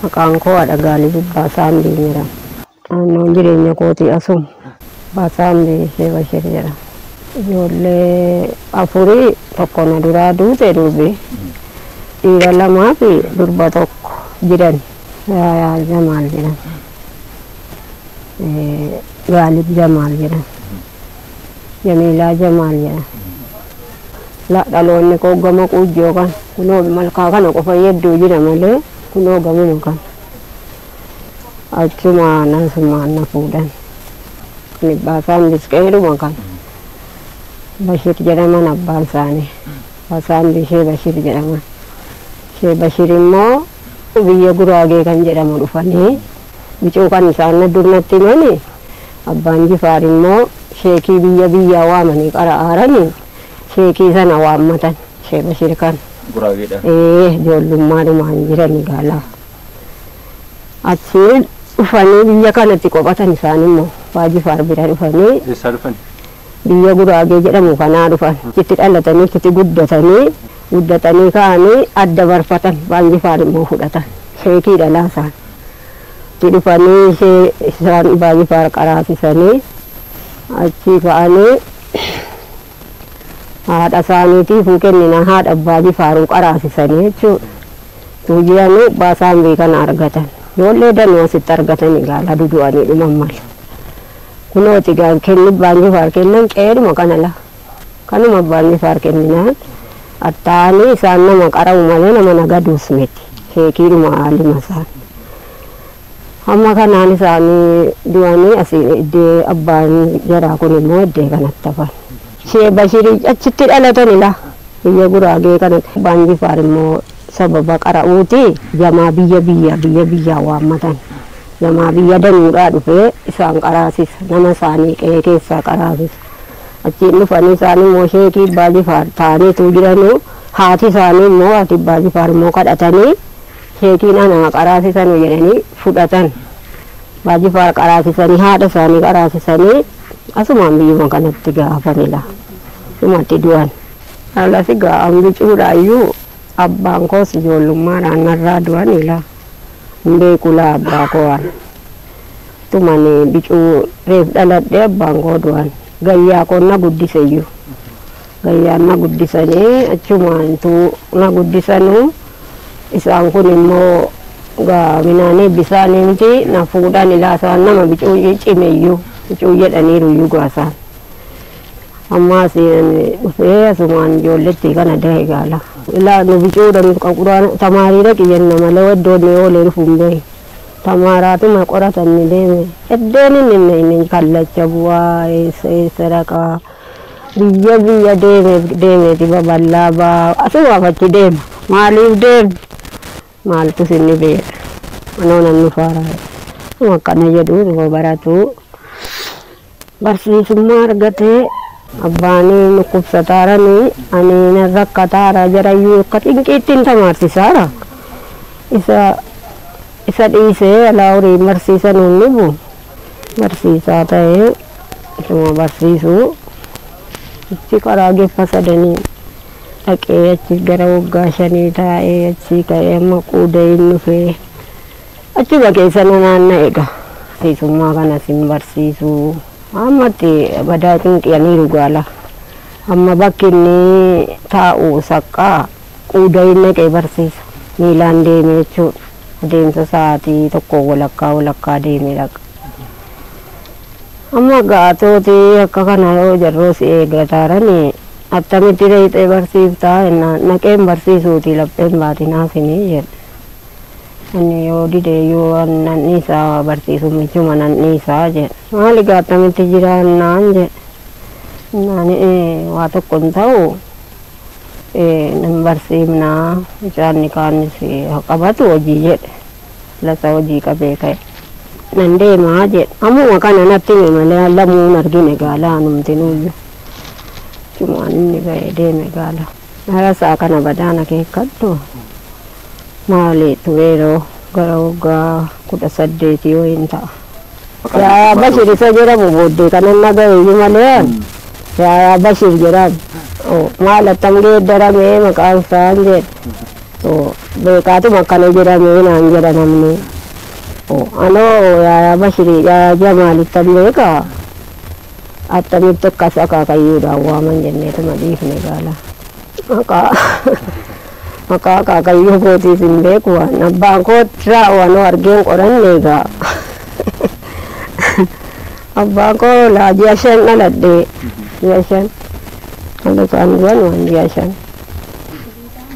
Maqaan koo Haadha Gaalib Baasaambii jedhama. Naannoon jireenya kootii asuma. Baasaambii ishee Bashir jedhama. Ijoollee afurii tokko na duraa duute durbi. Dhiira lamaa fi durba tokko jiran. Yaayaa Jamaal jedhama. Gaalib Jamaal jedhama. Jamiilaa Jamaal jedhama. Dhaloonni koo gama Quujjoo kan kunoo malkaa kana qofa hedduu jira malee kunoo gamuma kan. Achuma nasumaan na fuudhan. Ani Baasaambiis qeeruma kan. Bashir jedhaman abbaan isaanii. Baasaambii ishee Bashir jedhaman. Ishee Bashir immoo biyya Guraagee kan jedhamu dhufanii bicuu kan isaan na durnatti himani. Abbaan Jifaar immoo sheekii biyyaa waamanii qara'aaranii sheekii sana waammatan. Ishee Bashir kan. Guraageedha. Ijoollummaadhumaan jiran gaalaa. Achi dhufanii biyya kanatti qophatan isaan immoo Abbaa Jifaar bira dhufanii. Eessaa dhufan? Biyya Guraagee jedhamu kanaa dhufan. Itti dhalatanii itti guddatanii ka'anii adda barfatan. Abbaan Jifaar immoo fudhatan. Sheekii dhalaa isaan. Itti dhufanii isaan Abbaa Jifaar qaraasisanii achi ka'anii haadha isaaniitiifuu kenninaan haadha Abbaa Jifaaruu qaraasisanii jechuudha. Tuujjiranii Baasaambii kana argatan. Ijoollee danuu asitti argatanii gaala dudu'anii dhuman malee. Kunooti gaan kenni Abbaan Jifaar kennan qeeruma kana la. Kanuma Abbaan Jifaar kenninaan attaanii isaan nama qara'u malee nama nagaduus miti. Sheekiidhuma haalima isaan. Amma kanaan isaanii du'anii asii iddee abbaan jaraa kun immoo iddee kanatti hafan. Ishee Bashirii achitti dhalatani la. Biyya Guraagee kanatti. Abbaan Jifaar immoo sababa qara'uuti jamaa biyya waammatan. Jamaa biyya danuudhaa dhufee isaan qaraasisa. Nama isaanii qe'ee keessaa qaraasisa. Achiin dhufanii isaan immoo sheekii Abbaa Jifaar ta'aniitu jiranuu haati isaanii immoo haati Abbaa Jifaar immoo kadhatanii sheekiin ana qaraasisanu jedhanii fudhatan. Abbaa Jifaar qaraasisanii haadha isaanii qaraasisanii asumaan biyyuma kanatti gaafanidha. Sumatti du'an. Alasi gaa'an bicuudhaayyuu abbaan koos ijoollummaadhaan narraa du'anidha. Hin beekulaa abbaa koo tumani bicuu reef dhaladhee abbaan koo du'an. Gayyaa koo na guddiseyyuu. Gayyaan na guddisanii achumaantuu na guddisanuu isaan kun immoo minaanii bisaanii miti na fuudhan ilaasaan nama bicuu cimeyyuu bicuu jedhaniiruyyuu gaasaan. Ammaas dhufee asumaan ijoolletti kana dahe gaala. Ilaa nu bicuudhaan qaquraan tamaariidha qiyyanna malee iddoonni oolee dhufuun beeku. Tamaaraatuma qoratan ni deeme. Iddoon inni kallacha bu'aa eessa dhaqaa. Biyya deemeeti babal'aa baa asuma afachi deema. Maaliif deema? Maaltu sinni beeka. Anoo namni faaraa. Akkana jedhu baratu. Barsiisummaa argatee abbaanii nukkubsataaranii ani rakkataara jarayyuu akka xinqiittiin tamaarsisaara. Isa dhiisee alaa horii barsiisan inni bu barsiisaa ta'ee isuma barsiisuu achi karaa geeffa sadanii dhaqee achi gara waggaa 5 taa'ee achi ka'ee amma quudeen dhufee achuma keessa naanna eega. Barsiisummaa kanas hin barsiisuu. Ammatti badaa xinqiyaniiru gaala. Amma bakki inni taa'u saqqaa quudeen naqee barsiisa. Miilaan deemee jechuudha. Adeemsa sa'aatii tokko walakkaa deemee dhaqa. Amma gaatootii akka kana yoo jarroo si eeggataaranii attamitti reexee barsiiftaa naqeen barsiisuuti lapheen baatinaafini jedhe. Ani yoo didee yoo nanniisaa barsiisu michuma nanniisaa jedhe. Maali attamitti jiraannaan jedhe. Naani waa tokko hin ta'u nan barsiifnaa icaanni kaanis qabatu hojii jedhe. Lasa hojii qabee ka'e. Nan deemaa jedhe. Ammuma kana natti hime malee lamuun argine gaala numtinuuyyu. Cumaan inni ba'ee deeme gaala. Harasaa kana badaan akeekkattu. Maali tureeroo gara waggaa 18 yoo hin ta'a. Yaa Bashir isa jedhamu booddee kanan nagayeeyyu malee yaa Bashir jedhamu. Maal attam geeddaramee maqaan isaan jedhe. beekatu makkana jedhamee naan jedha namni. Anoo yaa Bashirii yaa Jamaalitti beekaa attamitti akkas akaakayyuudhaan waaman jenneetuma dhiifne gaala. Maqaa akaakayyuu kootiis hin beeku waan abbaan kootirraa waanoo argeen qoranne egaa. Abbaan koo laa ji'a 5 dhaladhee ji'a 5 dhalotaan jiran waan ji'a 5.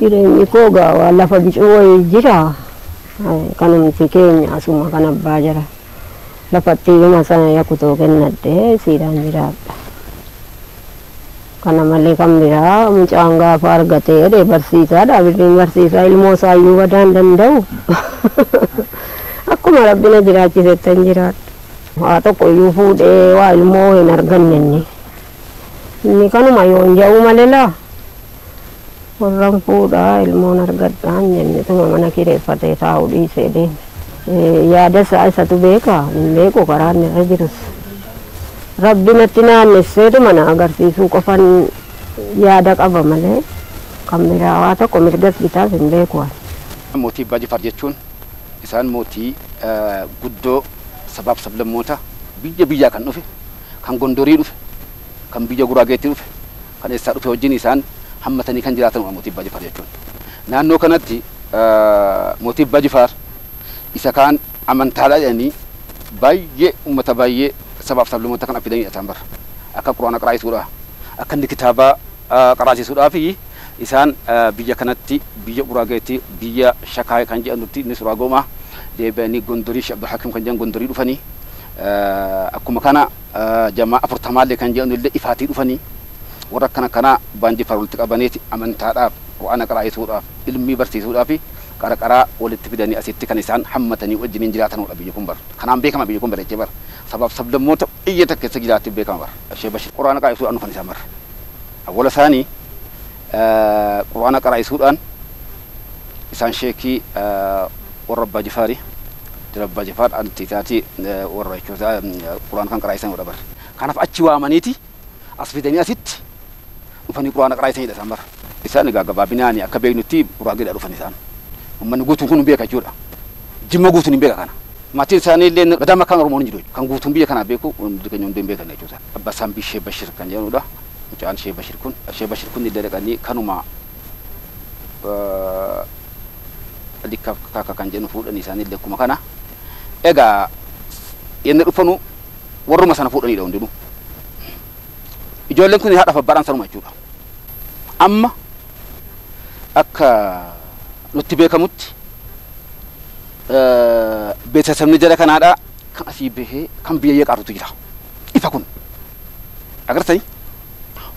Jireenyi koo gaa waan lafa bicuu wayii jira. Kanumti keenya asuma kan abbaa jira. Lafatti hima sana yakutoo kennadhee siidhaan jiraadha. Kana malee kan biraa mucaan gaafa argatee barsiisaadha. Birriin barsiisaa ilmoo isaayyuu badaan danda'u. Akkuma rabbina jiraachisettan jiraadha. Haa tokko iyyuu fuudhee waa ilmoo hin arganne inni kanuma yoon jedhu malee laa. Warran fuudhaa ilmoon argadhaan jennetuma mana kireeffatee taa'uu dhiisee deeme. Yaada isaa isatu beekaa hin beeku karaan irra jirus. Rabbi natti naannesseetu mana agarsiisuu qofan yaada qaba malee kan biraa waa tokko mirgas bitaas hin beeku. Mootii Abbaa Jifaar jechuun isaan mootii guddoo sabaaf sablammoota biyyaa kan dhufe, kan Gondorii dhufe, kan biyya Guraageetti dhufe, kan eessaa dhufe wajjin isaan hammatanii kan jiraatan mootii Abbaa Jifaar jechuun. Naannoo kanatti mootii Abbaa Jifaar isa kaan amantaadhaa jedhanii baay'ee uummata baay'ee sabaaf sablammoota kan affidanii hidhatan bara. Akka quraana qaraa'isuudha, akka inni kitaaba qaraasisuudhaa fi isaan biyya kanatti biyya Guraageetti biyya Shakaay kan jedhanutti inni Suraagomaa deebi'anii Gondorii Sheekh Abdul Hakiim kan jedhan Gondorii dhufanii akkuma kana jamaa 40 kan jedhanu illee ifaatii dhufanii warra kana Abbaan Jifaar walitti qabaneeti amantaadhaaf quraana qaraa'isuudhaaf ilmii barsiisuudhaaf qarqaraa walitti fidanii asitti kan isaan hammatanii wajjiniin jiraatanudha biyyi kun bara. Kanaan beekama biyyi kun bara jechee bara. Sabaaf sablammoota biyya takka keessa jiraatti beekama bara. Sheekh Bashir quraana qaraa'isuudhaan dhufan isaan bara. Awwaala isaanii quraana qaraa'isuudhaan isaan sheekii warra Abbaa Jifaarii dira Abbaa Jifaar antiitaatii warra jechuudha quraana kan qaraa'isan warra bara. Kanaaf achi waamaniiti as fidanii asitti dhufanii quraana qaraa'isanidha isaan bara. Isaan egaa gabaabinaani akka beeknutti Guraageedhaa dhufan isaan. Uummanni guutuun kun beeka jechuudha. Jimma guutuun hin beeka kana. Maatiin isaanii illee gadaama kan Oromoon hin jiru. Kan guutuun biyya kanaa beeku hundi keenya hundi hin beekan jechuudha. Abbaa isaan Sheekh Bashir kan jedhamudha. Mucaan Sheekh Bashir kun illee dhaqanii kanuma dikka kaka kan jennu fuudhanii isaanii illee akkuma kana. Egaa inni dhufanu warruma sana fuudhaniidha hundinuu. Ijoolleen kun haadhaaf abbaadhaan sanuma jechuudha. Amma akka nutti beekamutti beeksisni jala kanaadhaa kan asii bahee kan biyya qaartutu jira. Ifa kun agartanii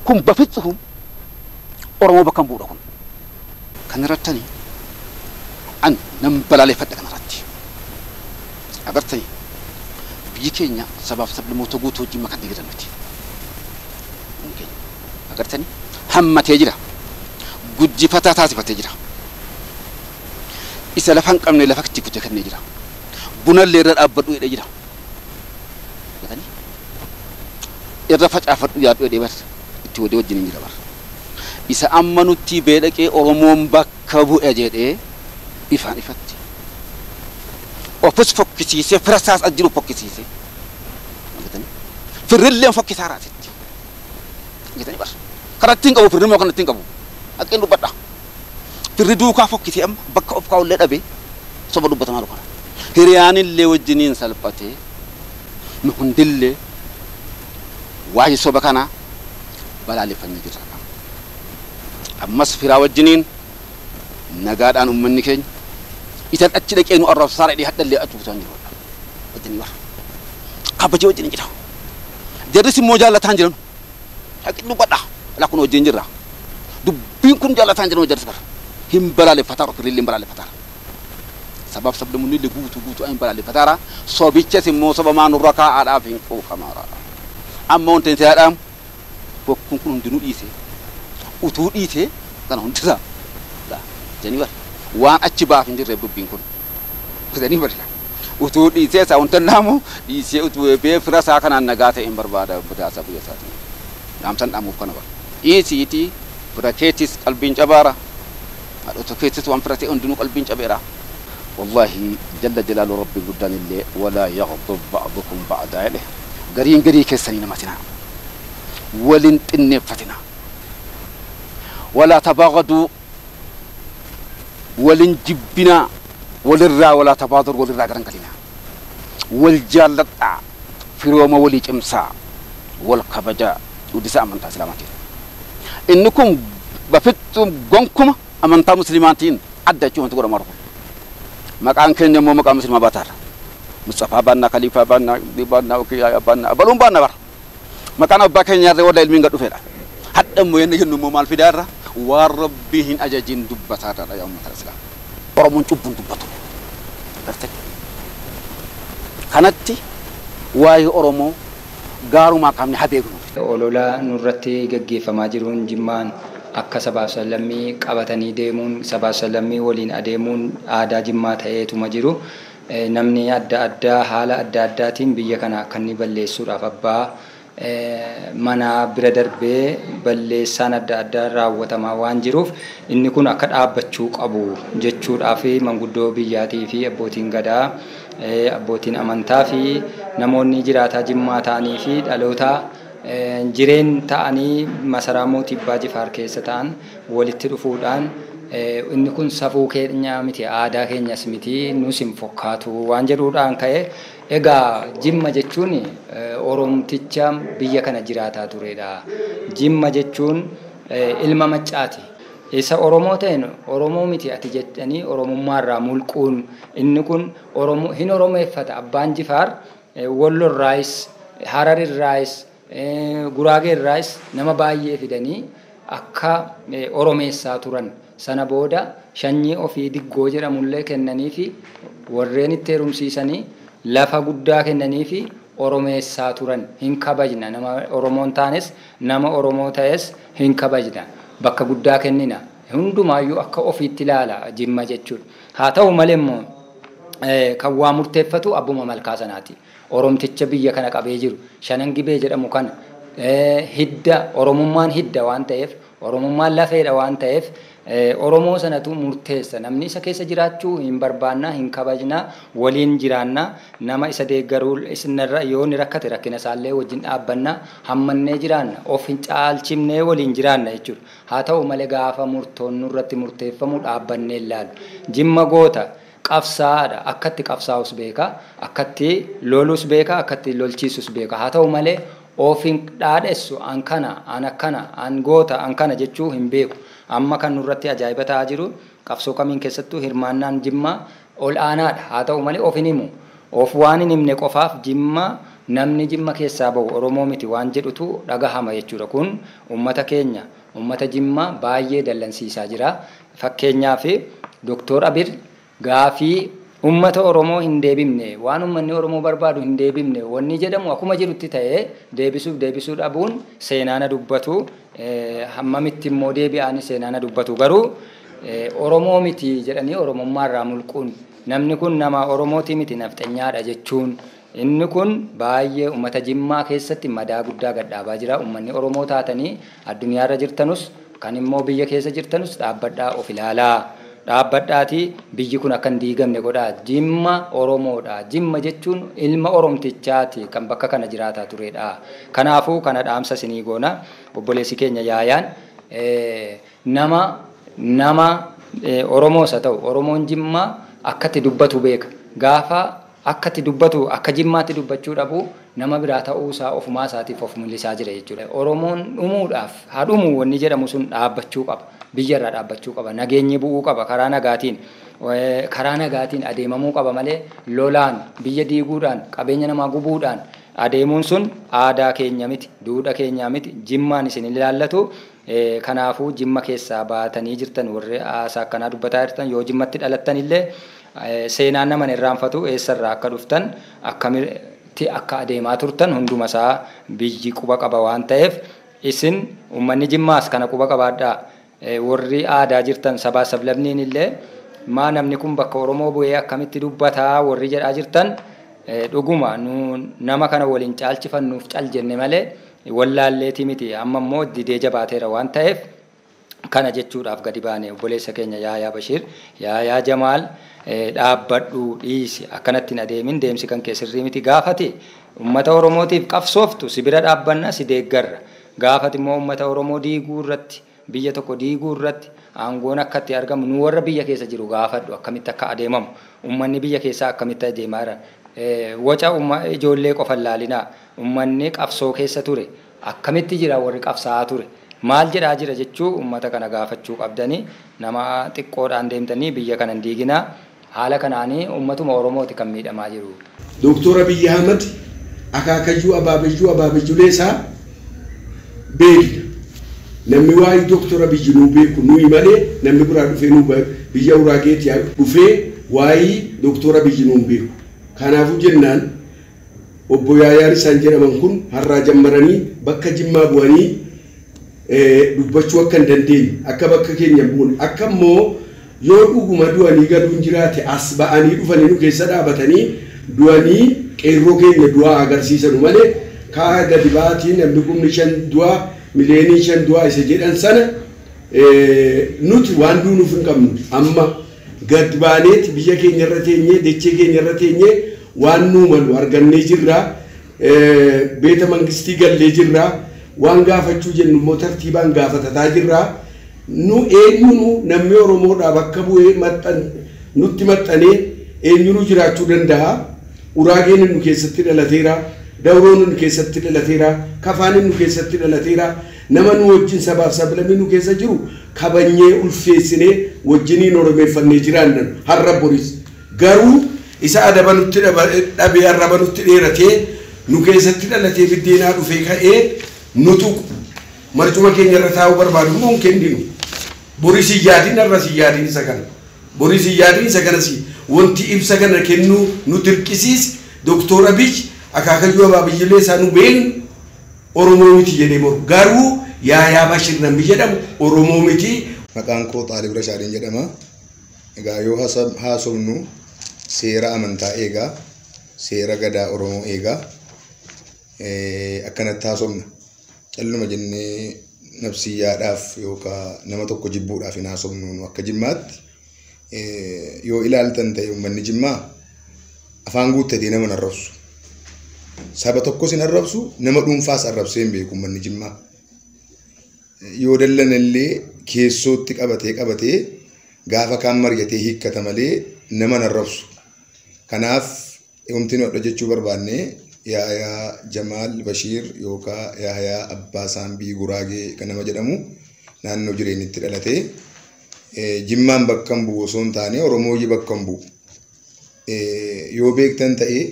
kun bafitsuhum Oromoo bakka bu'uudha kun kan irrattanii an nam balaaleffadha kan irratti agartanii biyyi keenya sabaaf sablammoota guutuu wajjin makan jiran nuti agartanii hammatee jira guddifataa taasifatee jira. Isa lafan qabne lafa itti kutee kennee jira. Buna illee irra dhaabbadhu jedhee jira. Irra facaafadhu yaadhu jedhee bar itti wadee wajjin jira bar. Isa amma nutti beedhaqee Oromoon bakka bu'e jedhee ifaan ifatti. Ofis fokkisiisee fira isaas ajjiru fokkisiisee. Firrilleen fokkisaa raasitti. Bar. Karatti hin qabu firri moo kanatti hin qabu. Akkeen dubbadha. Firri duukaa fokkisee amma bakka of kaa'ullee dhabee soba dubbatamaa dhufa. Hiriyaan illee wajjiniin salphatee nu hundillee waa'ee soba kana balaaleffannee jirra. Ammas firaa wajjiniin nagaadhaan uummanni keenya isan achi dhaqee nu arrabsaa dheedhee hadhallee achi buusan jiru. Wajjinii bara. Kabbajee wajjiniin jira. Jarris immoo jaallataan jiran. Haqni dubbadha. Lakkun wajjin jirra. Dubbiin kun jaallataan jiran jarris bara. Him balaaleffataa firrillee balaaleffataa. Sabab sablammoonni illee guutuu ayin balaaleffataara. Sobichas immoo soba maanurra kaa'aadhaaf hin quufamaara. Amma wanti inni yaadaamu bokkuun kun hundinuu dhiisee utuu dhiisee kana hundisaa janii bara waan achi baaf hin jirre dubbiin kun janii bara utuu dhiisee isaa wanta naamu dhiisee utuu bee fira isaa kanaan nagaa ta'e hin barbaada budaasaa biyya isaatiin naamsan dhaamuuf kana bara dhiisiitii fira keetis qalbiin cabaara haadhota keessatti waan firatee hundinuu qalbiin cabeera. Wallaahi jalla jalaalu rabbi guddaan illee walaa yaghdab ba'dukum ba'daa jedhe gariin garii keessanii namatina walin xinneeffatina walaa tabaagadu walin jibbina walirraa walaa tabaadur walirraa garangalina wal jaalladhaa firooma walii cimsaa wal kabajaa udisa amantaa islaamaatiin inni kun bafittu gonkuma amantaa muslimaatiin adda jechuun wanti godhamaa dhufu maqaan keenya immoo maqaa muslimaa baataadha Mustafa baannaa Khaliifaa baannaa Dibaannaa Okiyaa baannaa baluun baannaa bara maqaan abbaa keenyaa irra walla ilmiin gadhufeedha hadda immoo yenna jennu immoo maal fidaarra waan rabbii hin ajajin dubbataadha yaa ummata islaam oromoon cubbuun dubbatu garte kanatti waa'ee oromoo gaarumaa qabne haa beeknu. Olola nurratti gaggeeffamaa jiruun Jimmaan akka sabaaf sallammii qabatanii deemuun sabaaf sallammii waliin adeemuun aadaa Jimmaa ta'eetuma jiru. Namni adda addaa haala adda addaatiin biyya kana akka inni balleessuudhaaf abbaa mana bira darbee balleessaan adda addaa raawwatamaa waan jiruuf inni kun akka dhaabbachuu qabu jechuudhaaf manguddoo biyyaatii fi abbootiin gadaa abbootiin amantaa fi namoonni jiraataa Jimmaa ta'anii fi dhaloota jireen ta'anii masaraa mootii Abbaa Jifaar keessa ta'an walitti dhufuudhaan inni kun safuu keenya miti aadaa keenyas miti nus hin fakkaatu waan jedhuudhaan ka'e egaa Jimma jechuun oromticha biyya kana jiraataa turedha. Jimma jechuun ilma maccaati. Isa Oromoo ta'een Oromoo miti ati jettanii Oromummaarraa mulquun inni kun Oromoo hin Oromeeffata Abbaan Jifaar Wallorraayis Hararirraayis Guraageerraayis nama baay'ee fidanii akka Oromeessaa turan sana booda shanyii ofii diggoo jedhamullee kennanii fi warreen itti heerumsiisanii lafa guddaa kennanii fi Oromeessaa turan hin kabajna nama Oromoon taanes nama Oromoo ta'es hin kabajna bakka guddaa kennina hundumaayyuu akka ofiitti ilaala Jimma jechuudha. Haa ta'u malee immoo kan waa murteeffatu abbuma malkaa sanaati. Oromticha biyya kana qabee jiru shanan gibee jedhamu kana hidda Oromummaan hidda waan ta'eef Oromummaan lafeedha waan ta'eef Oromoo sanatu murteessa namni isa keessa jiraachuu hin barbaannaa hin kabajnaa waliin jiraannaa nama isa deeggaruu isinarra yoo ni rakkate rakkina isaallee wajjin dhaabbannaa hammannee jiraanna of hin caalchifnee waliin jiraanna jechuudha. Haa ta'u malee gaafa murtoon nurratti murteeffamu dhaabbannee ilaalu Jimma goota qabsaadha akkatti qabsaa'us beeka akkatti lolus beeka akkatti lolchiisus beeka. Haa ta'u malee ofin dhaadheessu an kana an akkana an goota an kana jechuu hin beeku. Amma kan nurratti ajaa'iba ta'aa jiru qabsoo kamiin keessattuu hirmaannaan Jimmaa ol aanaadha. Haa ta'u malee of hin himu of waan hin himne qofaaf Jimma namni Jimma keessaa bahu Oromoo miti waan jedhutu dhagahama jechuudha. Kun ummata keenya ummata Jimmaa baay'ee dallansiisaa jira. Fakkeenyaaf Dr. Abir gaafii ummata Oromoo hin deebifne waan ummanni Oromoo barbaadu hin deebifne wanni jedhamu akkuma jirutti ta'ee deebisuu dhabuun seenaana dubbatu hammamitti immoo deebi'anii seenaana dubbatu garuu Oromoo miti jedhanii Oromummaarraa mulquun namni kun nama Oromooti miti nafxanyaadha jechuun inni kun baay'ee ummata Jimmaa keessatti madaa guddaa gadhaabaa jira. Ummanni Oromoo taatanii addunyaarra jirtanus kan immoo biyya keessa jirtanus dhaabbadhaa of ilaalaa. Dhaabbadhaati biyyi kun akka hin diigamne godhaa. Jimma Oromoodha. Jimma jechuun ilma Oromtichaati kan bakka kana jiraataa turedha. Kanaafuu kana dhaamsa sinii goona obboleessi keenya yaayaan nama Oromoos haa ta'u Oromoon Jimmaa akkatti dubbatu beeka. Gaafa akkatti dubbatu akka Jimmaatti dubbachuu dhabu nama biraa ta'uusaa ofumaa isaatiif of mul'isaa jira jechuudha. Oromoon dhumuudhaaf haa dhumu wanni jedhamu sun dhaabbachuu qaba. Biyyarraa dhaabbachuu qaba. Nageenyi bu'uu qaba karaa nagaatiin adeemamuu qaba malee lolaan biyya diiguudhaan qabeenya namaa gubuudhaan adeemuun sun aadaa keenya miti duudhaa keenya miti Jimmaan isin ilaallatu. Kanaafuu Jimma keessaa baatanii jirtan warri haasaa akkanaa dubbataa jirtan yoo Jimmatti dhalattan illee seenaan nama irraanfatu eessarraa akka dhuftan akkamitti akka adeemaa turtan hundumasaa biyyi quba qaba waan ta'eef isin ummanni Jimmaas kana quba qabaadhaa. Warri aadaa jirtan sabaa sablamniin illee maa namni kun bakka Oromoo bu'ee akkamitti dubbataa warri jedhaa jirtan dhuguma nama kana waliin caalchifannuuf cal jenne malee wallaalleetii miti amma immoo didee jabaateera waan ta'eef kana jechuudhaaf gadi baane obboleessa keenya Yaayaa Bashir Yaayaa Jamaal dhaabbadhu dhiisi akkanatti hin adeemin deemsi kan kee sirrii miti gaafate ummata Oromootiif qabsooftu si bira dhaabbanna si deeggarra gaafati immoo ummata Oromoo diiguu irratti biyya tokko diiguu irratti aangoon akkatti argamu nu warra biyya keessa jiru gaafadhu akkamitti akka adeemamu ummanni biyya keessaa akkamitti adeemaa jira waca ijoollee qofa laalinaa ummanni qabsoo keessa ture akkamitti jira warri qabsaa'aa ture maal jedhaa jira jechuu ummata kana gaafachuu qabdanii nama xiqqoodhaan deemtanii biyya kana hin diiginaa haala kanaanii ummatuma Oromooti kan miidhamaa jiru. Doktor Abiy Ahmed akaakayyuu abaabijjulee isaa beekna. Namni waa'ee Doktor Abiy nuu beeku nuyi malee namni biraa dhufee nuu biyya uraageetii dhufee waa'ee Doktor Abiy nuu beeku. Kanaafuu jennaan obbo Yaayaan isaan jedhaman kun har'aa jammaranii bakka Jimmaa bu'anii dubbachuu akka hin dandeenye akka bakka keenya bu'uun akka immoo yoo dhuguma du'anii gaduun jiraate as ba'anii dhufanii nu keessa dhaabatanii du'anii qeerroo keenya du'aa agarsiisanu malee kaa gadi baatii namni kumni 5 du'aa miliyoonii 5 du'aa isa jedhan sana nuti waan duunuuf hin qabnu amma gad baaneeti biyya keenya irra teenyee dachee keenya irra teenyee waan nuu malu argannee jirra beeta mangistii gallee jirra waan gaafachuu jennu immoo tartiibaan gaafatataa jirra nu eenyunu namni Oromoodhaa bakka bu'ee nutti maxxanee eenyunu jiraachuu danda'a uraageen nu keessatti dhalateera dawroon nu keessatti dhalateera kafaan nu keessatti dhalateera nama nu wajjin sabaaf sablamii nu keessa jiru kabanyee ulfeessinee wajjiniin oromeeffannee jiraannan har'a boris garuu isa adaba nutti dhabee arraba nutti dheeratee nu keessatti dhalatee biddeenaa dhufee ka'ee nutu marcuma keenya irra taa'uu barbaadu nuun kenninu boris yaadiin arras yaadiin isa kana boris yaadiin isa kana si wanti ibsa kana kennu nu dirqisiis Doktor Abiy akaakayyuu abaabiyyilee isaa nu beeknu Oromoo miti jedhee moru garuu Yaayaa Bashir namni jedhamu Oromoo miti. Maqaan koo Xaalib Rashaadiin jedhama. Egaa yoo haasofnu seera amantaa eegaa seera gadaa Oromoo eegaa akkanatti haasofna. Calluma jennee nafsiyyaadhaaf yookaan nama tokko jibbuudhaaf hin haasofnu akka Jimmaatti yoo ilaaltan ta'e uummanni Jimmaa afaan guuttatee nama hin arrabsu. Saba tokkos hin arrabsu nama dhuunfaas arrabsee hin beeku uummanni Jimmaa. Yoo dallan illee keessootti qabatee gaafa kaan mari'atee hiikkata malee nama hin arrabsu. Kanaaf wanti nu jechuu barbaanne Yaayaa Jamaal Bashir yookaan Yaayaa Abbaa Saambii Guraagee kan nama jedhamu naannoo jireenyitti dhalatee Jimmaan bakka hin bu'u osoo hin taane Oromooyyi bakka hin bu'u. Yoo beektan ta'e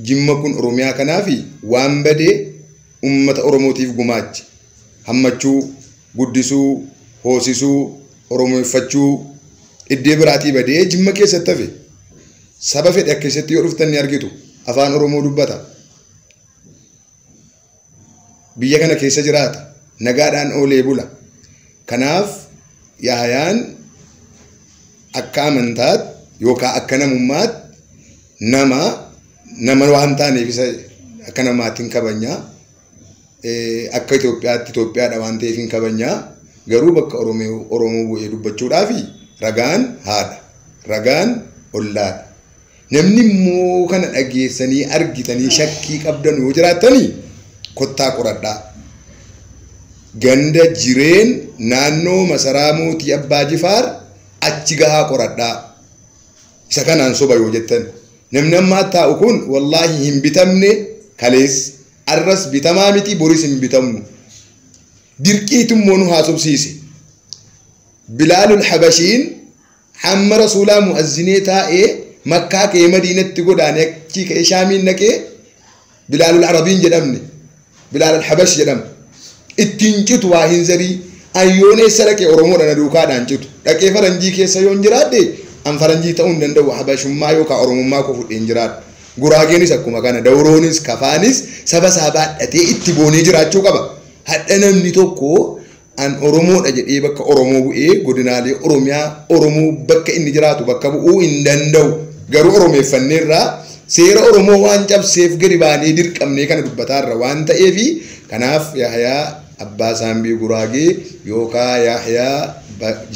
Jimma kun Oromiyaa kanaafi waan badee uummata Oromootiif gumaache hammachuu guddisuu hoosisuu Oromoeffachuu iddee biraatii badee Jimma keessatti hafe saba fedhe keessatti yoo dhuftan ni argitu afaan Oromoo dubbata. Biyya kana keessa jiraata nagaadhaan oolee bula. Kanaaf Yaayaan akka amantaatti yookaan akka namummaatti nama waan taaneef isa akka namaatiin kabajnaa akka Itoophiyaadha waan ta'eef hin kabajnaa garuu bakka Oromoo bu'ee dubbachuudhaaf ragaan haadha ragaan ollaadha. Namni immoo kana dhageessanii argitanii shakkii qabdan yoo jiraattanii kottaa qoradhaa. Ganda jireen naannoo masaraa mootii Abbaa Jifaar achi gahaa qoradhaa. Isa kanaan soba yoo jettan namni ammaa taa'u kun wallaahi hin bitamne kalees arras bitamaa miti boris hin bitamnu. Dirqiitummoo nu haasofsiise. Bilaalul Habashiin hamma rasuulaa mu'azzinee taa'ee Makkaa kee Madiinatti godaane achi ka'ee Shaamiin naqee Bilaalul Arabiin jedhamne Bilaalul Habash jedhama. Ittiin citu waa hin zarii ayyoonessa dhaqee Oromoodha na duukaadhaan citu dhaqee faranjii keessa yoo hin jiraadde an faranjii ta'uu hin danda'u Habashummaa yookaan Oromummaa koo fudhee hin jiraadhu. Guraageenis akkuma kana Dawroonis Kafaanis saba isaa baadhatee itti boonee jiraachuu qaba. Hadha namni tokko an Oromoodha jedhee bakka Oromoo bu'ee godinaalee Oromiyaa Oromoo bakka inni jiraatu bakka bu'uu hin danda'u. Garuu Oromeeffanneerraa seera Oromoo waan cabseef gadi baanee dirqamnee kana dubbataarra waan ta'eefi kanaaf Yaayaa abbaa saambii guraagee yookaan Yahyaa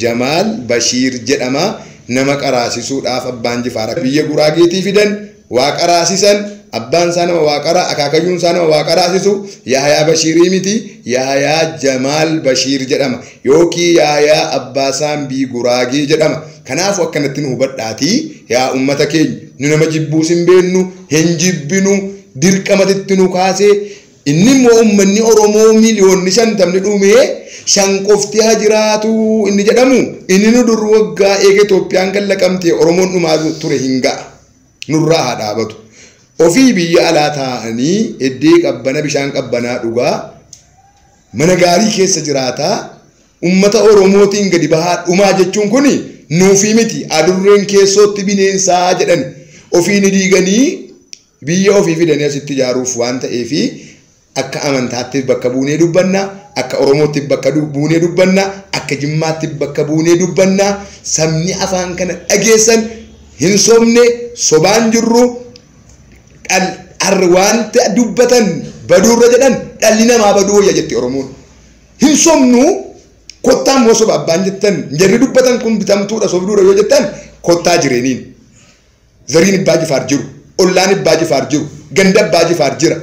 Jamaal Bashiir jedhama nama qaraasisuudhaaf abbaan Jifaar biyya guraageetii fidan waa qaraasisan abbaan isaa nama waa qara akaakayyuun isaa nama waa qaraasisu Yahyaa Bashiirii miti Yahyaa Jamaal Bashiir jedhama yookiin Yahyaa abbaa saambii guraagee jedhama. Kanaaf akkanatti nu hubadhaatii yaa ummata keenya nu nama jibbuus hin beennu hin jibbinu dirqamatti nu kaasee inni immoo ummanni Oromoo miliyoonni 50 dhumee shan qofti haa jiraatu inni jedhamu inni nu dur waggaa eega Itoophiyaan kan laqamte Oromoon dhumaa ture hin ga'a nurraa haa dhaabatu ofii biyya alaa taa'anii eddee qabbana bishaan qabbanaa dhugaa mana gaarii keessa jiraataa ummata Oromootiin gadi bahaa dhumaa jechuun kuni nuufii miti adurreen keessootti bineensaa jedhan ofii ni diiganii biyya ofii fidanii asitti ijaaruuf waan ta'eefi akka amantaatti bakka buunee dubbanna akka Oromootti bakka buunee dubbanna akka Jimmaatti bakka buunee dubbanna sabni afaan kana dhageessan hin sobne sobaan jirru wanta dubbatan baduurra jedhan dhalli namaa baduu wayya jetti Oromoon hin sobnu kottaa immoo soba abbaan jettan jarri dubbatan kun bitamtuudha sobduudha yoo jettan kottaa jireeniin zariin Abbaa Jifaar jiru ollaan Abbaa Jifaar jiru ganda Abbaa Jifaar jira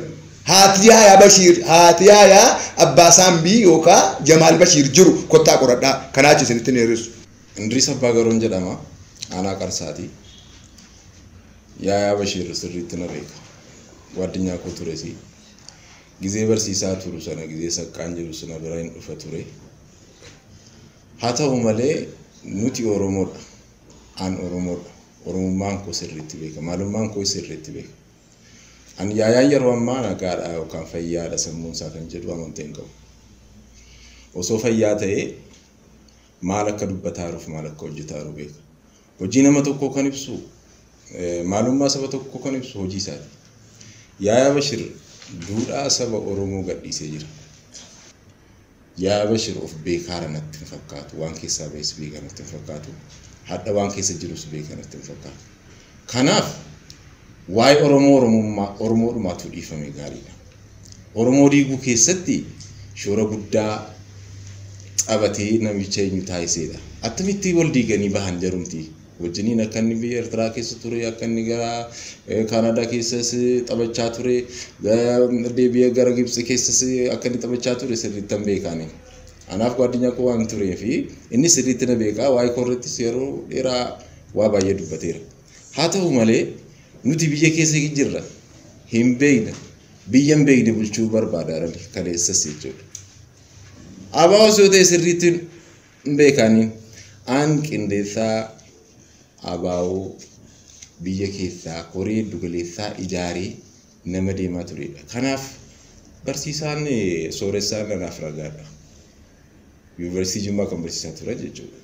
haati Yahyaa Bashiir haati Yahyaa abbaa saambii yookaan Jamaal Bashiir jiru kottaa qoradhaa kanaachi isinitti neerisu. Indiriis Abbaa Garoon jedhama aanaa Qarsaati Yahyaa Bashiir sirriitti na beeka waadinyaa koo turesi gizee barsiisaa turu sana gizee saqqaan jiru sana bira hin dhufa ture. Haa ta'u malee nuti Oromoodha an Oromoodha Oromummaan koo sirriitti beeka maalummaan koo sirriitti beeka an Yaayyaan yeroo ammaa nagaadha yookaan fayyaadha sammuun isaa kan jedhu amanteen hin qabu osoo fayyaa ta'ee maal akka dubbataa jiruuf maal akka hojjetaa jiru beeka hojii nama tokkoo kan ibsu maalummaa saba tokkoo kan ibsu hojii isaati Yahyaa Bashiir duudhaa saba Oromoo gadhiisee jira. Yahyaa Bashiir of beekaara natti hin fakkaatu waan keessaa ba'es beeka natti hin fakkaatu hadha waan keessa jirus beeka natti hin fakkaatu kanaaf waa'ee Oromoodhumaatu dhiifame gaariidha Oromoo diiguu keessatti shoora guddaa taphatee namicha eenyu taasiseedha attamitti wal diiganii bahan jarumti wajjiniin akka inni biyya Eertiraa keessa ture akka inni gara Kaanaadaa keessas taphachaa ture deebi'ee gara Gibxi keessas akka inni taphachaa ture sirriitti hin beekani anaaf waadinyaa koo waan tureefi inni sirriitti na beekaa waa'ee korrettis yeroo dheeraa waa baay'ee dubbateera haa ta'u malee nuti biyya keessa jirra hin beekne biyya hin beekne bulchuu barbaadaan kaleessas jechuudha abaa osoo ta'e sirriitti hin beekaniin aan qindeessaa abaa'oo biyya keessaa koree dugaleessaa ijaaree nama deemaa turedha kanaaf barsiisaan sooressaan nanaaf ragaadha yuunivarsiitii Jimmaa kan barsiisaa ture jechuudha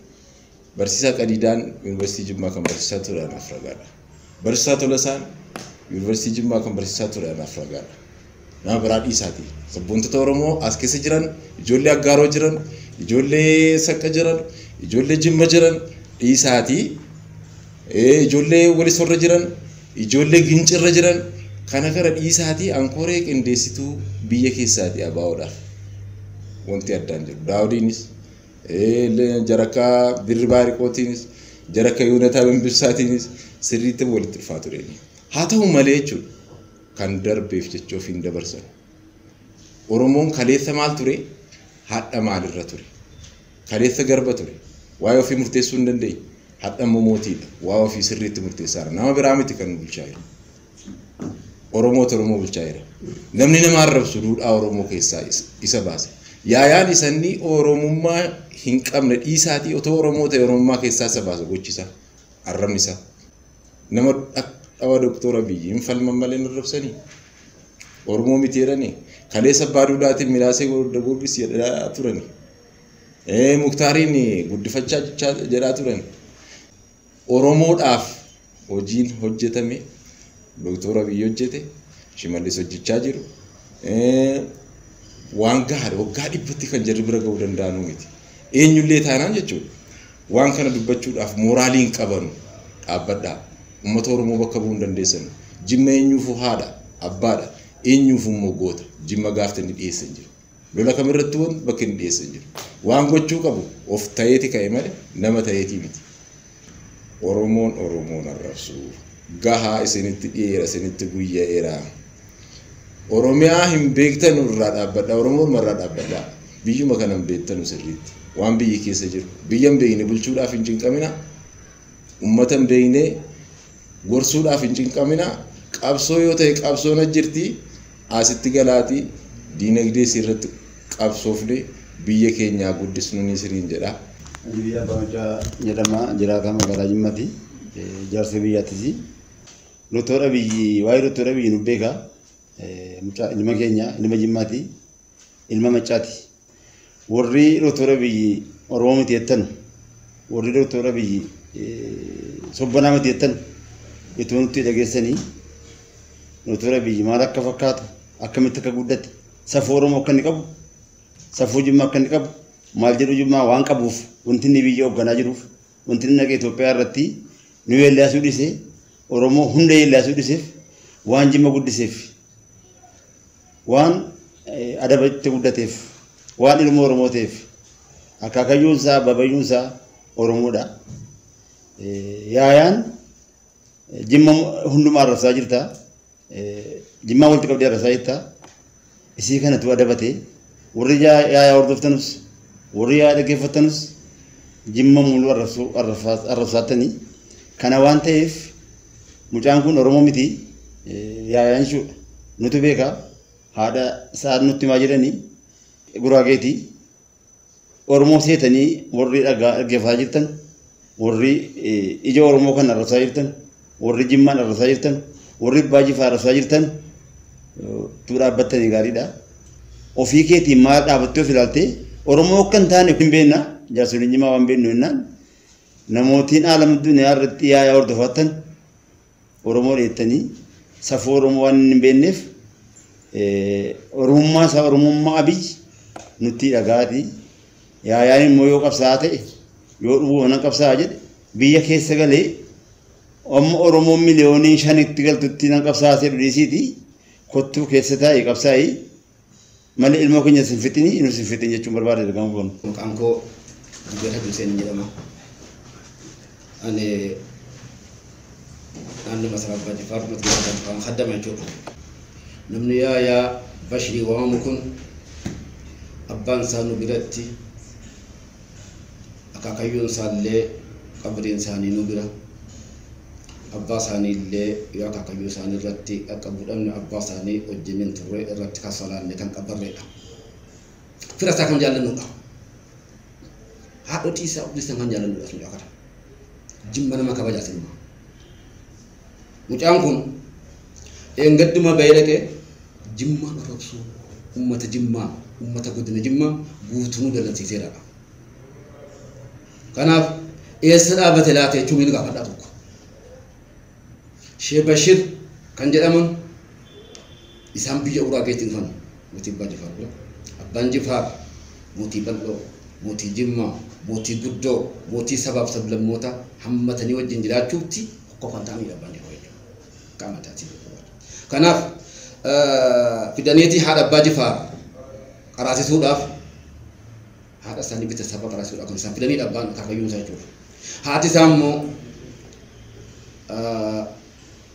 barsiisaa Qadiidaan yuunivarsiitii Jimmaa kan barsiisaa ture nanaaf ragaadha barsiisaa Tolasaan yuunivarsiitii Jimmaa kan barsiisaa ture nanaaf ragaadha nama biraa dhiisaati sabboontota Oromoo as keessa jiran ijoollee Aggaaroo jiran ijoollee Saqqa jiran ijoollee Jimma jiran dhiisaati ijoollee Walisorra jiran ijoollee Gincirra jiran kana gara dhiisaati ankooree qindeessituu biyya keessaati abaa'oodhaaf wanti addaan jiru Daawudiinis jarakka Dirribaa Riqootiinis jarakka Yoonataa Bimbibsaatiinis sirriitti walitti dhufaa tureeni haa ta'u malee jechuudha kan darbeef jechoof hin dabarsan Oromoon kaleessa maal ture hadha maalirra ture kaleessa garba ture waa'ee ofii murteessuu hin dandeenye hadha mootiidha waa'ee ofii sirriitti murteessaara nama biraa miti kan bulchaa jiru Oromoo bulchaa jira namni nama arrabsu duudhaa Oromoo keessaa isa baase Yaayyaan isanni Oromummaa hin qabne dhiisaatii otoo Oromoo ta'e Oromummaa keessaa isa baase gochisa arrabni isaa nama dhawa Doktor Abiyyi hin falman malee arrabsanii Oromoo miti jedhanii kaleessa baaduudhaatiin milaasee guddis jedhaa turani Muktaariin guddifachaa jedhaa turani Oromoodhaaf hojiin hojjetame Doktor Abiyyi hojjete Shimallis hojjechaa jiru waan gaarii waggaa dhibbatti kan jarri bira ga'uu danda'anu miti eenyullee taanaan jechuudha waan kana dubbachuudhaaf mooraaliin qabanu dhaabbadhaa uummata Oromoo bakka bu'uu hin dandeessan Jimma eenyuufuu haadha abbaadha eenyuufuu immoo goota Jimma gaaftanii dhiyeessan jiru lola kamirratti won bakka hin dhiyeessan jiru. Waan gochuu qabu of ta'eeti ka'e malee nama ta'eetii miti. Oromoon arrabsuu gahaa isinitti dhiyeera isinitti guyyaa'eera. Oromiyaa hin beektan irraa dhaabbadha. Oromoon marraa dhaabbadha. Biyyuma kana hin beektan sirriitti. Waan biyyi keessa jiru. Biyya hin beekne bulchuudhaaf hin cinqamina. Uummata hin beekne gorsuudhaaf hin cinqamina. Qabsoo yoo ta'e qabsoon ajjirti. Asitti galaatii diinagdee sirriitti qabsoofne biyya keenyaa guddisnu ni siriin jedha. Biyya Baancaa jedhama jiraata magaalaa Jimmaati. Jaarsa biyyaattis. Doktora biyyi waa'ee doktora biyyi nu beeka. Ilma keenya ilma Jimmaati. Ilma Maccaati. Warri doktora biyyi Oromoo miti jettan. Warri doktora biyyi sobbanaa miti jettan. Itoo nutti dhageessanii doktora biyyi maal akka fakkaatu akkamitti akka guddate safuu Oromoo akka inni qabu safuu Jimmaa akka inni qabu maal jedhu Jimmaa waan qabuuf wanti inni biyya hoogganaa jiruuf wanti inni naqee Itoophiyaa irratti nu yeellaasuu dhisee Oromoo hunda yeellaasuu dhiseef waan Jimma guddiseef waan adabatti guddateef waan ilma Oromoo ta'eef akaakayyuunsaa babayyuunsaa Oromoodha. Yaayaan Jimma hundumaa arrabsaa jirta. Jimmaa walitti qabdee arrabsaa jirta. Isii kanatu adabatee warri yaayaa hordoftanus warri yaayaa dhaggeeffattanus Jimma muluu arrabsaatanii kana waan ta'eef mucaan kun Oromoo miti yaayaan ishuudha. Nuti beekaa haadha isaa nutti maa jedhanii Guraageeti Oromoo seetanii warri dhaggeeffaa jirtan warri ija Oromoo kan arrabsaa jirtan warri Jimmaan arrabsaa jirtan warri Baajifaa arrabsaa jirtan tu dhaabbattanii gaariidha. Ofii keetiin maal dhaabattee of ilaaltee Oromoo akka hin taane hin beekna jaarsoliin Jimmaa waan beeknu jennaan namootiin haala addunyaa irratti yaayaa hordofatan Oromoo dheettanii safuu Oromoo waan hin beekneef Oromummaa isaa Oromummaa abiyyi nutti dhagaati. Yaayaan immoo yoo qabsaa'aa ta'e yoo dhubuu mana qabsaa'aa jedhe biyya keessa galee amma Oromoo miliyoonii 5 galtutti nan qabsaasee dhudiisiiti kottuu keessa taa'ee qabsaa'ee malee ilmoo keenya sinfitini nu sinfitin jechuun barbaade argamu boonu. Maqaan koo Dubbata Hussein jedhama. Ani naannoo masaraa Abbaa Jifaar kan haddama jechuudha. Namni yaayaa Bashirii waamamu kun abbaan isaa nu biratti akaakayyuun isaallee qabriin isaanii nu bira abbaa isaanii illee yoo akaakayyuu isaanii irratti qaqqabuudhaan abbaa isaanii wajjiniin turre irratti kasalaalle kan qabarreedha. Fira isaa kan jaallannudha. Haadhotii isaa uffisa kan jaallannudha sun jaakata. Jimma nama kabajaas ilma. Mucaan kun eengadduma bahee dhaqee Jimmaa arrabsuu ummata Jimmaa ummata godina Jimmaa guutuu dallansiiseera. Kanaaf eessa dhaabate laata jechuun inni gaafadhaa tokko. Sheekh Bashir kan jedhaman isaan biyya Uraageetti dhufan mootii Abbaa Jifaar bira. Abbaan Jifaar mootii bal'oo, mootii Jimmaa, mootii guddoo, mootii sabaaf sablammoota hammatanii wajjin jiraachuutti qofaan ta'anii Abbaan Jifaar jechuudha. Qaama taatee. Kanaaf fidaneetii haadha Abbaa Jifaar qaraasisuudhaaf haadha isaanii bita saba qaraasisuudhaaf kan isaan fidanii dhabbaan akaakayyuun isaa jechuudha. Haati isaa immoo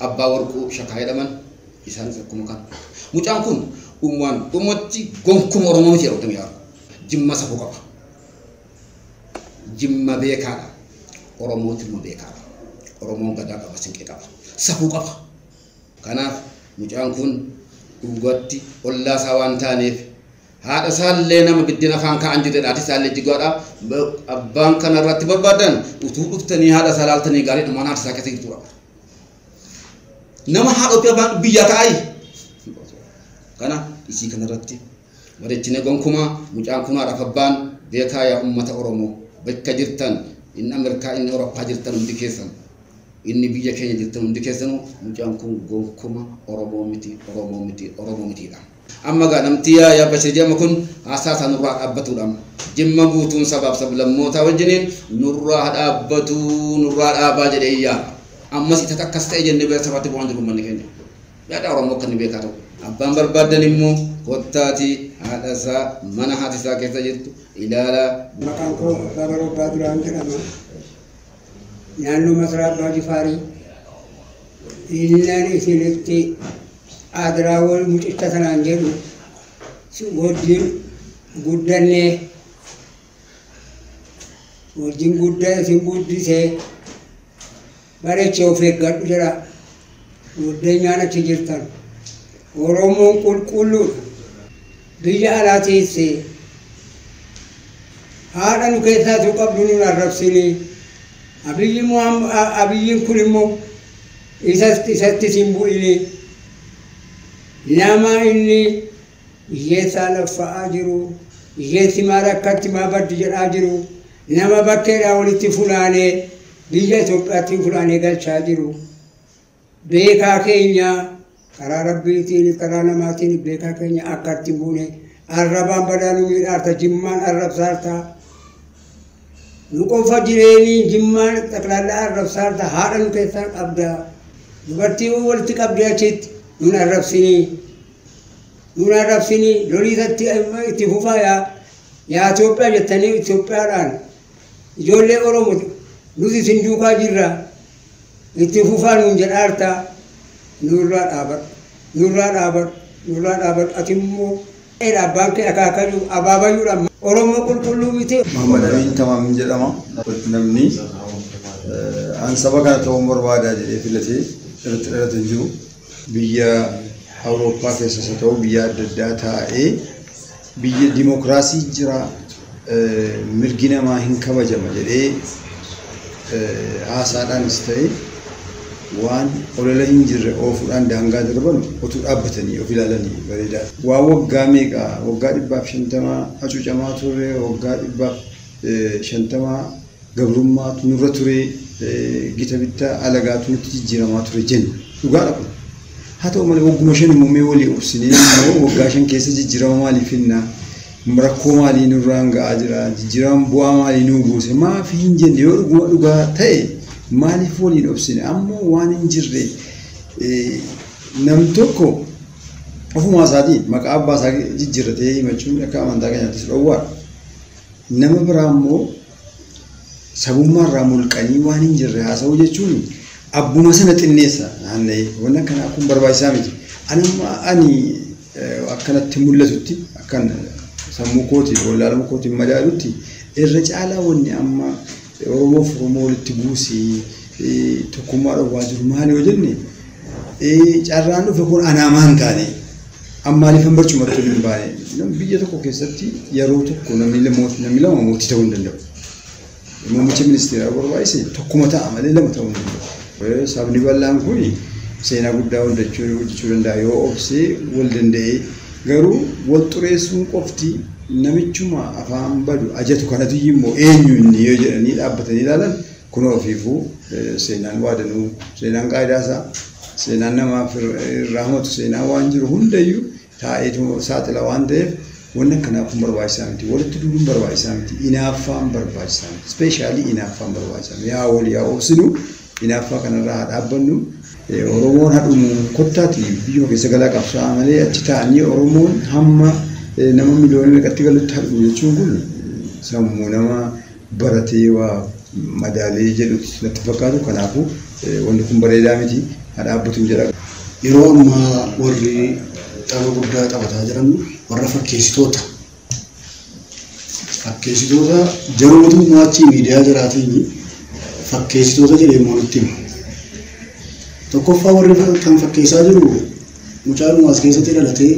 Abbaa Warquu Shakaa jedhaman isaanis akkuma kan. Mucaan kun dhumatti gonkumaa Oromoo miti jedhamee yaadu. Jimma safuu qaba. Jimma beekaadha. Oromooti immoo beekaadha. Oromoon gadaa qaba, sinqee qaba. Safuu qaba. Kanaaf mucaan kun dhugatti ollaa isaa waan taaneef haadha isaallee nama biddeen afaan kaa'an jirre haati isaallee jigaadha. Abbaan kana irratti barbaadan utuu dhuftanii haadha isaa laaltanii gaariidha mana haati isaa keessa jirtudha. Nama haadha biyya kaa'ai. Kana isii kana irratti bareechine gonkumaa mucaan kun haadhaaf abbaan beekaa yaa uummata Oromoo bakka jirtan inni Ameerikaa inni Awurooppaa jirtan hundi keessan inni biyya keenya jirtan hundi keessanuu mucaan kun gonkuma Oromoo mitiidha. Amma gaa namti yaa Bashir jedhamu kun haasaa isaa nurraa dhaabbatuudhaan Jimma guutuun sabaaf sablammootaa wajjiniin nurraa dhaabaa jedhee yaada. Ammas isa akkas ta'e jennee bira sabaatti bu'aan jiru manni keenya. Yaada Oromoo akka inni beekaa ta'u. Abbaan barbaadan immoo kottaati haadha isaa mana haati isaa keessa jirtu ilaala. Maqaan koo Babaroo Abbaa Duraan jedhama. Naannoo Masaraa Abbaa Jifaarii. Illaan isinitti Adiraawwan mucicha sanaan jedhu wajjin guddannee wajjin guddaa isin guddisee bareechee of eeggadhu jedha. Guddeenyaan achi jirtan. Oromoon qulqulluudha. Biyya alaa teessee haadha nu keessaatuu qabdu nun arrabsinii. Abiyyiin kun immoo isatti isin bu'inii. Nama inni hiyyeessaa laffa'aa jiru, hiyyeessi maal akkatti maa baddi jedhaa jiru, nama bakkeedhaa walitti funaanee biyya Itoophiyaatti funaanee galchaa jiru. Beekaa keenya karaa rabbiitiin karaa namaatiin beekaa keenya akka itti buune arrabaan badaanuu miidhaarta jimmaan arrabsaarta. Nu qofa jireenii jimmaan xaqlaallaa arrabsaarta haadha nu keessaa qabda. Dubartii walitti qabdee achitti nun arrabsinii loliisatti itti fufaa yaa Itoophiyaa jettanii Itoophiyaadhaan ijoollee Oromoo nuti isin duukaa jirra itti fufaa nuun jedhaarta nurraa dhaabadhu ati immoo abbaan kee akaakayyuu abaabayyuudha Oromoo qulqulluu miti. Muhammad Amin Tamaam jedhama. Namni an saba kana ta'uu barbaadaa jedhee filatee irratti dhalatan jiru biyya Awurooppaa keessas haa ta'u biyya adda addaa taa'ee biyya dimokiraasii jira mirgi namaa hin kabajama jedhee haasaadhaanis ta'e waan olola hin jirre oofuudhaan daangaa darban otuu dhaabbatanii of ilaalanii bareedaa. Waa waggaa meeqa waggaa 150 hacuucamaa turre waggaa 150 gabrummaatu nurra ture gita bittaa alagaatu nutti jijjiiramaa ture jennu dhugaadha kun. Haa ta'u malee wagguma 5 mummee walii obsinee immoo waggaa 5 keessa jijjiirama maalii finna rakkoo maalii nurraan ga'aa jira jijjiirama bu'aa maalii nuu buuse maaf hin jenne yoo dhuguma dhugaa ta'e maaliif waliin obsine ammoo waan hin jirre nam tokko ofumaa isaatiin maqaa abbaa isaa jijjiirratee himachuun akka amantaa keenyaattis dhowwaadha. Nama biraa immoo sabummaarraa mulqanii waan hin jirre haasa'uu jechuun abbuma sana xinneessa naanna'ee waan akkanaa kun barbaachisaa miti. Ani akkanatti mul'atutti akkan sammuu kootiin wallaalama kootiin madaalutti irra caalaa wanni amma Oromoo walitti buusii tokkummaa dhowwaa jiru maali yoo jenne carraan dhufe kun anaamaan taane ammaaliif hin barcumatti hin baane biyya tokko keessatti yeroo tokko namni lama mootii ta'uu hin danda'u. Muummicha ministeeraa barbaachise tokkuma ta'a malee lama ta'uu hin danda'u. Sabni bal'aan kun seenaa guddaa hojjechuu danda'a yoo obsee wal danda'ee garuu wal xureessuun qofti namichuma afaan badu ajatu kanatu immoo eenyu inni yoo jedhanii dhaabbatanii ilaalan kun ofiifuu seenaan waadanuu seenaan qaadaasaa seenaan namaaf irraamatu seenaan waan jiru hundayyuu taa'eetu saaxila waan ta'eef wanni akkanaa kun barbaachisaa miti walitti duuluun barbaachisaa miti inaaffaan barbaachisaa miti ispeeshaalii inaaffaan barbaachisaa miti yaa wal yaa obsinu inaaffaa kanarraa haa dhaabbannu Oromoon hadhumu kottaati biyya keessa galaa qabsaa malee achi taa'anii Oromoon hamma nama miliyoona meeqatti galutti hadhumu jechuun kun sammuu nama baratee waa madaalee jedhutti natti fakkaatu kanaafuu wanni kun bareedaa miti haa dhaabbatu jedha. Yeroo ammaa warri tapha guddaa taphataa jiran warra fakkeessitoota jarootummaa achi miidiyaa jiraatiin fakkeessitoota jedhee moolitti himu. Tokkoffaa warri kan fakkeessaa jiru mucaaluma as keessatti dhalatee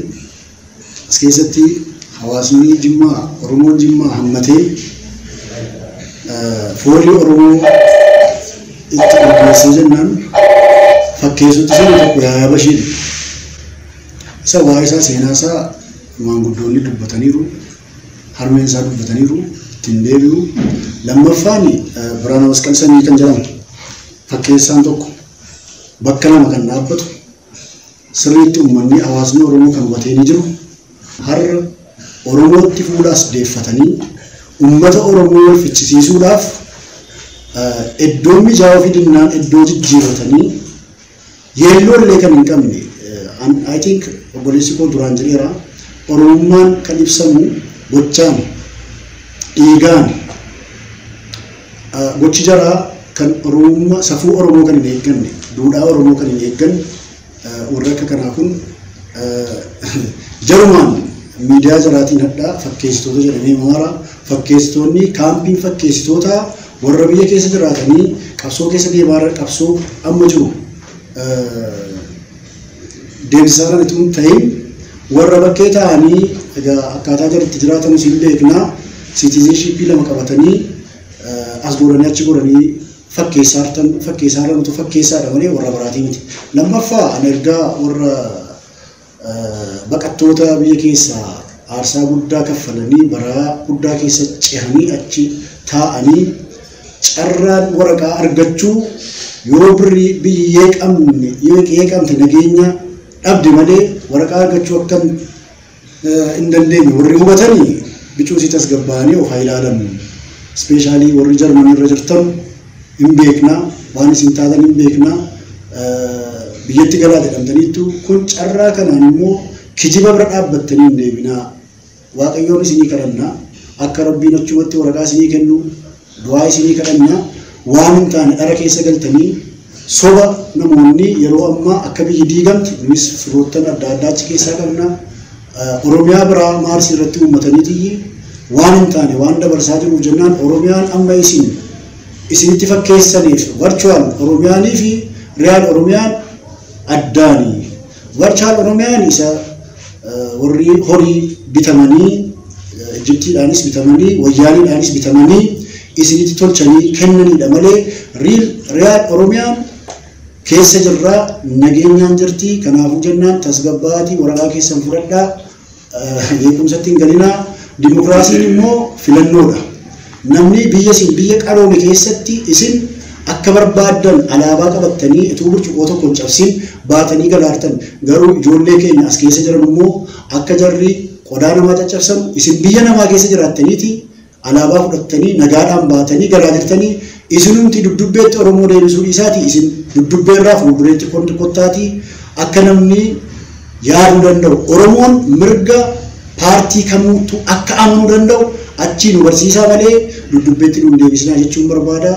as keessatti hawaasni Jimmaa Oromoon Jimmaa hammatee foolii Oromoo itti qopheessee jennaan fakkeessutti sana tokko Yaayaa Bashiir isa waa'ee isaa seenaa isaa maanguddoonni dubbataniiru harmeen isaa dubbataniiru ittiin deebi'u lammaffaan Biraanaa Masqal Sanyii kan jedhamu fakkeessaan tokko bakka lama kan dhaabbatu sirriitti uummanni hawaasni Oromoo kan hubatee ni jiru har'a Oromootti fuudhaas deeffatanii uummata Oromoo wal fichisiisuudhaaf iddoo mijaa'oo fi dinnaan iddoo jijjiirratanii yeelloo illee kan hin qabne I think obboleessi koo duraan jedheera oromummaan kan ibsamu gochaan dhiigaan gochi jaraa kan oromummaa safuu oromoo kan hin eegganne duudhaa oromoo kan hin eegganne warra akka kanaa kun jarumaan miidiyaa jaraatiin hadhaa fakkeessitoota jedhamee maara fakkeessitoonni kaampiin fakkeessitoota warra biyya keessa jiraatanii qabsoo keessa deemaa qabsoo amma jiru deemsisaan ittiin ta'in warra bakkee ta'anii akkaataa jalatti jiraatan siin beeknaa citizenshipii lama qabatanii as godhanii achi godhanii fakkeessaadhaan utuu fakkeessaadha malee warra biraatii miti. Lammaffaa ani ergaa warra baqattoota biyya keessaa aarsaa guddaa kaffalanii baraa guddaa keessa cehanii achi taa'anii carraan waraqaa argachuu yoo birrii biyya yeeqamte nageenya dhabde malee waraqaa argachuu akka hin dandeenye warri hubatanii bicuusii tasgabbaanii of haa ilaalan. Ispeeshaalii warri Jarmanii irra jirtan hin beeknaa waan isin taatan hin beeknaa biyyatti galaa jedhamtaniittu kun carraa kanaan immoo kijiba bira dhaabbattanii hin deebinaa. Waaqayyoon isinii kadhannaa akka rabbiin achumatti waraqaa isinii kennu du'aa isinii kadhannaa waan hin taane dhara keessa galtanii soba namoonni yeroo ammaa akka biyyi diigamte nunis firoottan adda addaa achi keessaa qabna. Oromiyaa biraa maarsii irratti uummataniitii waan hin taane waan dabarsaa jiruuf jennaan Oromiyaan amma isinitti fakkeessaniif virtual Oromiyaanii fi real Oromiyaan addaanii. Virtual Oromiyaan isa warri horii bitamanii Ijiptiidhaanis bitamanii wayyaaniidhaanis bitamanii isinitti tolchanii kennaniidha malee real Oromiyaan keessa jirraa nageenyaan jirti. Kanaafuu jennaan tasgabbaatii waraqaa keessan fudhadhaa beekumsatti hin galinaa. Dimokiraasiin immoo filannoodha. Namni biyya qaroome keessatti isin akka barbaadan alaabaa qabattanii ituu burcuqoo tokko hin cabsin baatanii galaartan garuu ijoollee keenya as keessa jiran immoo akka jarri qodaa namaa caccabsan isin biyya namaa keessa jiraattaniiti alaabaa fudhattanii nagaadhaan baatanii galaa jirtanii isinumti dudubbeetti Oromoo deebisuu isaati isin dudubbeerraa fuuldureetti kottaatii akka namni yaaduu danda'u Oromoon mirga paartii kamuutu akka amanuu danda'u achiin barsiisaa malee dudubbeetti nu deebisnaa jechuun barbaada.